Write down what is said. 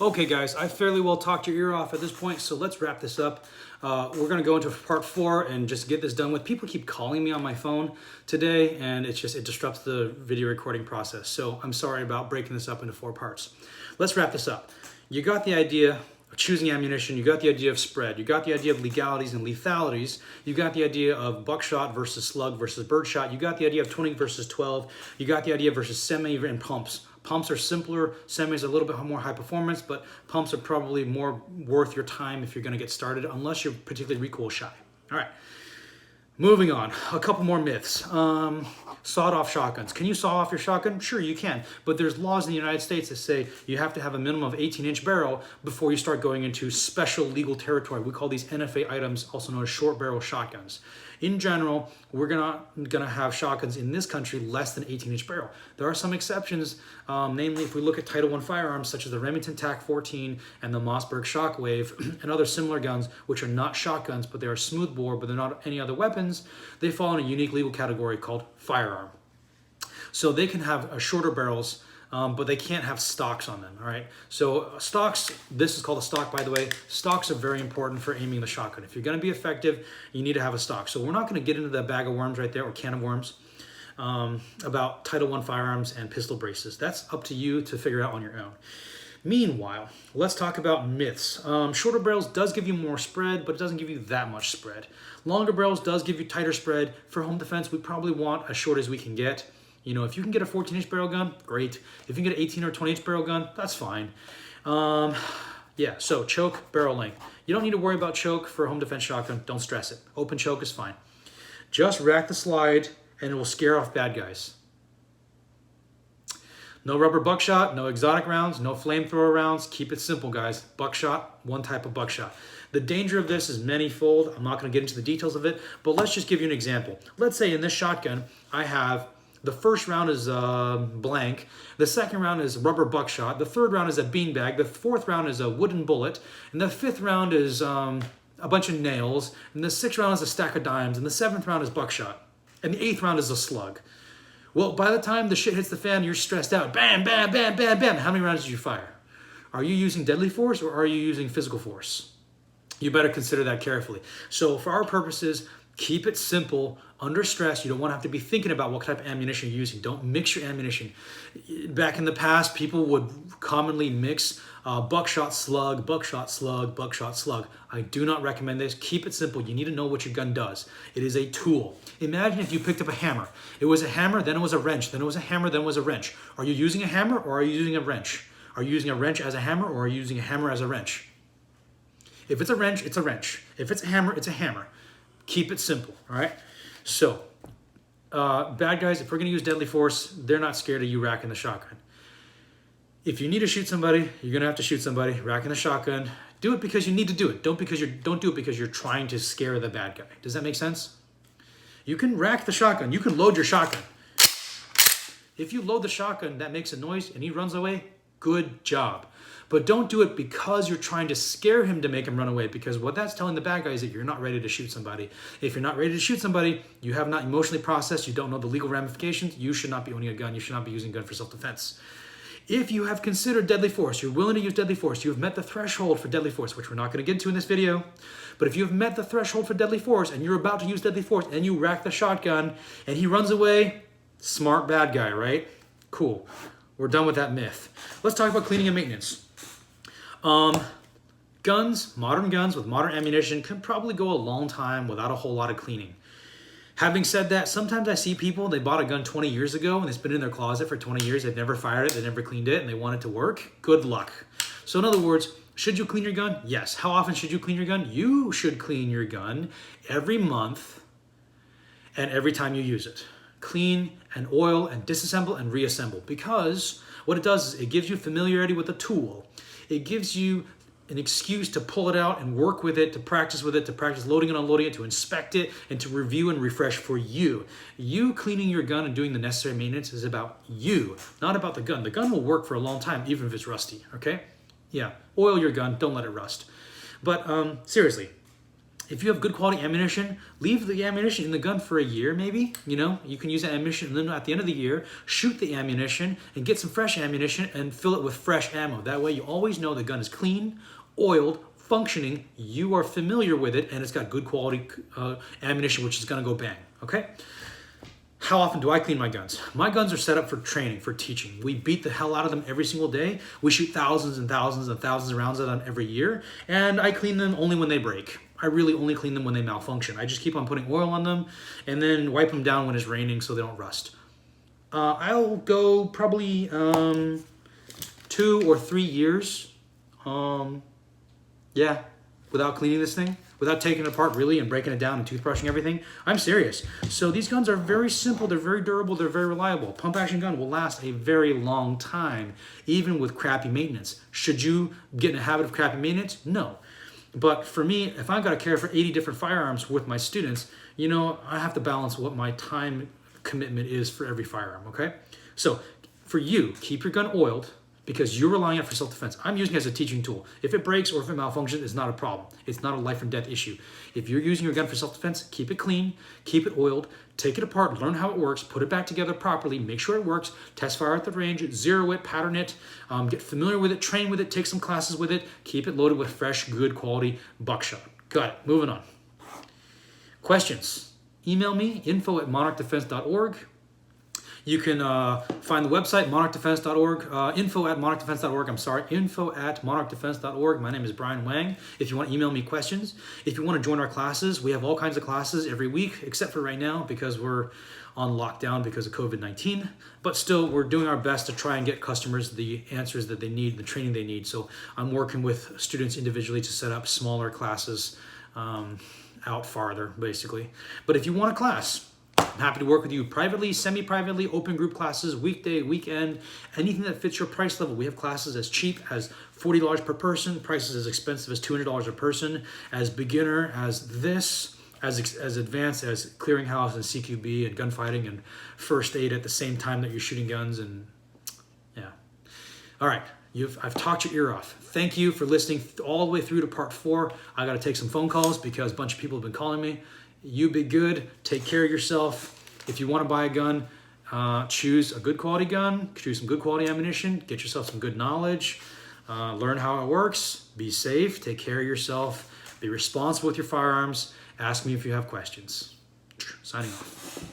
Okay guys, I fairly well talked your ear off at this point, so let's wrap this up. We're gonna go into part 4 and just get this done with. People keep calling me on my phone today and it disrupts the video recording process. So I'm sorry about breaking this up into 4 parts. Let's wrap this up. You got the idea of choosing ammunition, you got the idea of spread, you got the idea of legalities and lethalities, you got the idea of buckshot versus slug versus birdshot, you got the idea of 20 versus 12, you got the idea versus semi and pumps. Pumps are simpler, semis are a little bit more high performance, but pumps are probably more worth your time if you're gonna get started, unless you're particularly recoil shy. All right, moving on, a couple more myths. Sawed-off shotguns. Can you saw off your shotgun? Sure, you can, but there's laws in the United States that say you have to have a minimum of 18-inch barrel before you start going into special legal territory. We call these NFA items, also known as short barrel shotguns. In general, we're gonna have shotguns in this country less than 18-inch barrel. There are some exceptions, namely if we look at Title I firearms such as the Remington TAC-14 and the Mossberg Shockwave and other similar guns, which are not shotguns, but they are smoothbore, but they're not any other weapons, they fall in a unique legal category called firearm. So they can have shorter barrels, but they can't have stocks on them, all right? So stocks, this is called a stock, by the way. Stocks are very important for aiming the shotgun. If you're gonna be effective, you need to have a stock. So we're not gonna get into that bag of worms right there, or can of worms, about Title I firearms and pistol braces. That's up to you to figure out on your own. Meanwhile, let's talk about myths. Shorter barrels does give you more spread, but it doesn't give you that much spread. Longer barrels does give you tighter spread. For home defense, we probably want as short as we can get. You know, if you can get a 14-inch barrel gun, great. If you can get an 18 or 20-inch barrel gun, that's fine. Yeah, so choke, barrel length. You don't need to worry about choke for a home defense shotgun. Don't stress it. Open choke is fine. Just rack the slide and it will scare off bad guys. No rubber buckshot, no exotic rounds, no flamethrower rounds. Keep it simple, guys. Buckshot, one type of buckshot. The danger of this is manyfold. I'm not going to get into the details of it, but let's just give you an example. Let's say in this shotgun, I have the first round is blank, the second round is rubber buckshot, the third round is a beanbag, the fourth round is a wooden bullet, and the fifth round is a bunch of nails, and the sixth round is a stack of dimes, and the seventh round is buckshot, and the eighth round is a slug. Well, by the time the shit hits the fan, you're stressed out. Bam, bam, bam, bam, bam. How many rounds did you fire? Are you using deadly force or are you using physical force? You better consider that carefully. So for our purposes, keep it simple, under stress. You don't want to have to be thinking about what type of ammunition you're using. Don't mix your ammunition. Back in the past, people would commonly mix buckshot, slug, buckshot, slug, buckshot, slug. I do not recommend this. Keep it simple. You need to know what your gun does. It is a tool. Imagine if you picked up a hammer. It was a hammer, then it was a wrench, then it was a hammer, then it was a wrench. Are you using a hammer or are you using a wrench? Are you using a wrench as a hammer or are you using a hammer as a wrench? If it's a wrench, it's a wrench. If it's a hammer, it's a hammer. Keep it simple, all right? So, bad guys, if we're gonna use deadly force, they're not scared of you racking the shotgun. If you need to shoot somebody, you're gonna have to shoot somebody, racking the shotgun. Do it because you need to do it. Don't do it because you're trying to scare the bad guy. Does that make sense? You can rack the shotgun, you can load your shotgun. If you load the shotgun, that makes a noise and he runs away, good job. But don't do it because you're trying to scare him to make him run away, because what that's telling the bad guy is that you're not ready to shoot somebody. If you're not ready to shoot somebody, you have not emotionally processed, you don't know the legal ramifications, you should not be owning a gun, you should not be using a gun for self-defense. If you have considered deadly force, you're willing to use deadly force, you have met the threshold for deadly force, which we're not going to get into in this video, but if you have met the threshold for deadly force and you're about to use deadly force and you rack the shotgun and he runs away, smart bad guy, right? Cool. We're done with that myth. Let's talk about cleaning and maintenance. Guns, modern guns with modern ammunition can probably go a long time without a whole lot of cleaning. Having said that, sometimes I see people, they bought a gun 20 years ago and it's been in their closet for 20 years. They've never fired it, they never cleaned it, and they want it to work. Good luck. So in other words, should you clean your gun? Yes. How often should you clean your gun? You should clean your gun every month and every time you use it. Clean and oil and disassemble and reassemble, because what it does is it gives you familiarity with the tool. It gives you an excuse to pull it out and work with it, to practice loading and unloading it, to inspect it, and to review and refresh for you. You cleaning your gun and doing the necessary maintenance is about you, not about the gun. The gun will work for a long time, even if it's rusty, okay? Yeah, oil your gun, don't let it rust. But seriously, If you have good quality ammunition, leave the ammunition in the gun for a year maybe. You can use that ammunition, and then at the end of the year, shoot the ammunition and get some fresh ammunition and fill it with fresh ammo. That way you always know the gun is clean, oiled, functioning, you are familiar with it, and it's got good quality ammunition, which is gonna go bang, okay? How often do I clean my guns? My guns are set up for training, for teaching. We beat the hell out of them every single day. We shoot thousands and thousands and thousands of rounds at them every year, and I clean them only when they break. I really only clean them when they malfunction. I just keep on putting oil on them and then wipe them down when it's raining so they don't rust. I'll go probably 2 or 3 years, without cleaning this thing, without taking it apart really and breaking it down and toothbrushing everything. I'm serious. So these guns are very simple, they're very durable, they're very reliable. Pump action gun will last a very long time, even with crappy maintenance. Should you get in a habit of crappy maintenance? No. But for me, if I've got to care for 80 different firearms with my students, I have to balance what my time commitment is for every firearm, okay? So for you, keep your gun oiled, because you're relying on it for self-defense. I'm using it as a teaching tool. If it breaks or if it malfunctions, it's not a problem. It's not a life or death issue. If you're using your gun for self-defense, keep it clean, keep it oiled, take it apart, learn how it works, put it back together properly, make sure it works, test fire at the range, zero it, pattern it, get familiar with it, train with it, take some classes with it, keep it loaded with fresh, good quality buckshot. Got it, moving on. Questions? Email me, info@monarchdefense.org. You can find the website, monarchdefense.org, info@monarchdefense.org. My name is Brian Wang. If you want to email me questions, if you want to join our classes, we have all kinds of classes every week, except for right now because we're on lockdown because of COVID-19. But still, we're doing our best to try and get customers the answers that they need, the training they need. So I'm working with students individually to set up smaller classes out farther, basically. But if you want a class, I'm happy to work with you privately, semi-privately, open group classes, weekday, weekend, anything that fits your price level. We have classes as cheap as $40 per person, prices as expensive as $200 a person, as beginner as this, as advanced as clearinghouse and CQB and gunfighting and first aid at the same time that you're shooting guns. And yeah. All right. I've talked your ear off. Thank you for listening all the way through to part 4. I got to take some phone calls because a bunch of people have been calling me. You be good. Take care of yourself. If you want to buy a gun, choose a good quality gun, choose some good quality ammunition, get yourself some good knowledge, learn how it works, be safe, take care of yourself, be responsible with your firearms. Ask me if you have questions. Signing off.